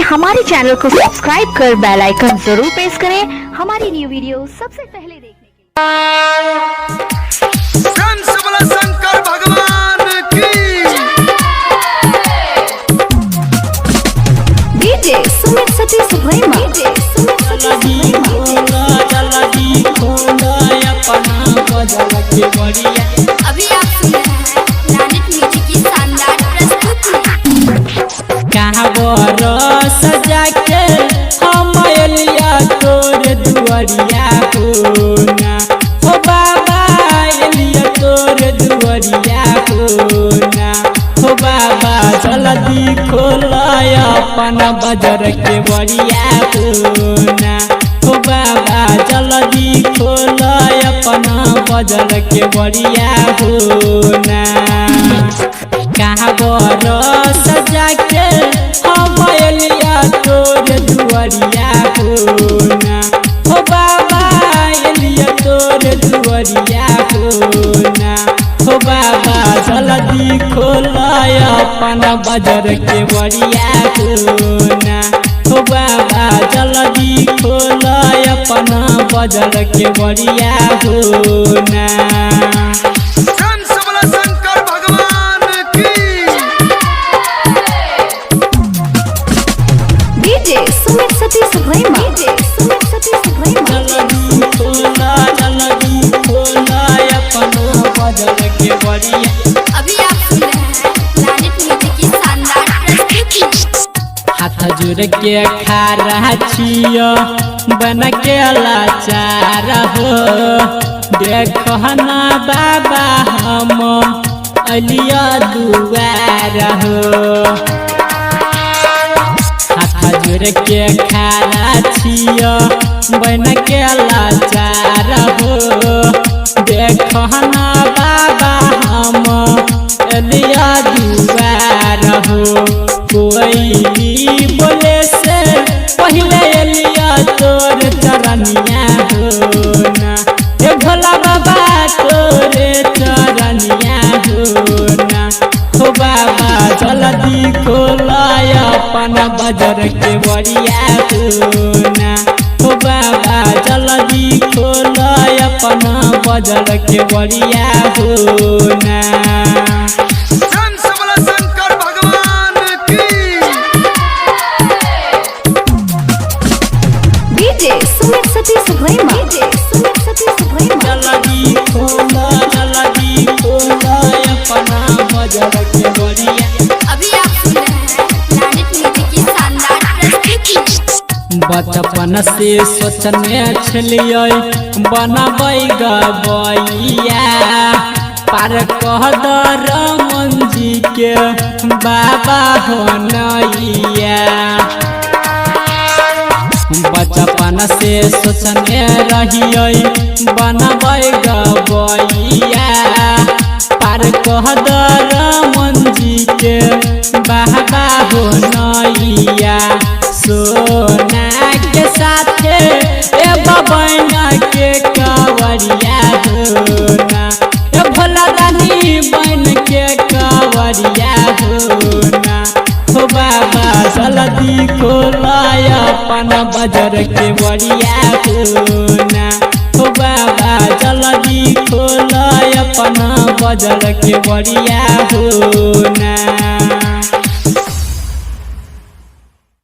हमारे चैनल को सब्सक्राइब कर बेल आइकन जरूर प्रेस करें हमारी न्यू वीडियो सबसे पहले देखने के लिए। शंकर भगवान की डीजे सुमित सतीश भैया अभी आप सुन रहे हैं प्लैनेट म्यूजिक की शानदार प्रस्तुति। कहाँ बोरो सजा के हम एलिया तोर दुआरिया होना हो बाबा एलिया तोर दुआरिया होना हो बाबा जल्दी खोलाय अपन बाजार के बड़िया होना हो बाबा जल्दी खोलाय अपन बाजार के बड़िया होना। कहाँ बोरो सजा के हम एलिया तोर दुआरिया होना हो बाबा एलिया तोर दुआरिया होना हो बाबा जल्दी खोलाय अपन बाजार के बड़िया होना हो बाबा जल्दी खोलाय अपन बाजार के बड़िया होना। शंकर भगवान की डीजे सुमित सतीश भैया अभी आप सुन रहे हैं प्लैनेट म्यूजिक की शानदार प्रस्तुति। हाथ जोड़ के खा छियो बन के लाचार हो देखो ना बाबा हम अलिया दुआर हो। हाथ जोड़ के खा छियो बन के लाचार हो देखो ना बाबा हम अलिया दुआर हो। कोई बोले से पहले एलिया तोर चरनिया होना हे भोला बाबा तोरे चरनिया होना हो बाबा जल्दी खोलाय अपन बाजार के बड़िया होना हो बाबा जल्दी खोलाय अपन बाजार के बड़िया होना। शंकर भगवान की डीजे सुमित सतीश भैया जल्दी खोलाय अपन बाजार के बड़िया। अभी आप सुन रहे हैं प्लैनेट म्यूजिक की शानदार प्रस्तुति। बचपन से सोचने छलियै बनबै गबैया पार कह दर मंजी के बाबा हो नैया। बचपन से सोचने रहियै बनबै गबैया पार कह दर मंजी के बाबा हो नैया। सोना के साथे ए बबैना के कवरिया होना ए भोला दानी बन के कवरिया होना हो बाबा जल्दी खोलाय अपन बाजार के बड़िया होना हो बाबा जल्दी खोलाय अपन बाजार के बड़िया होना।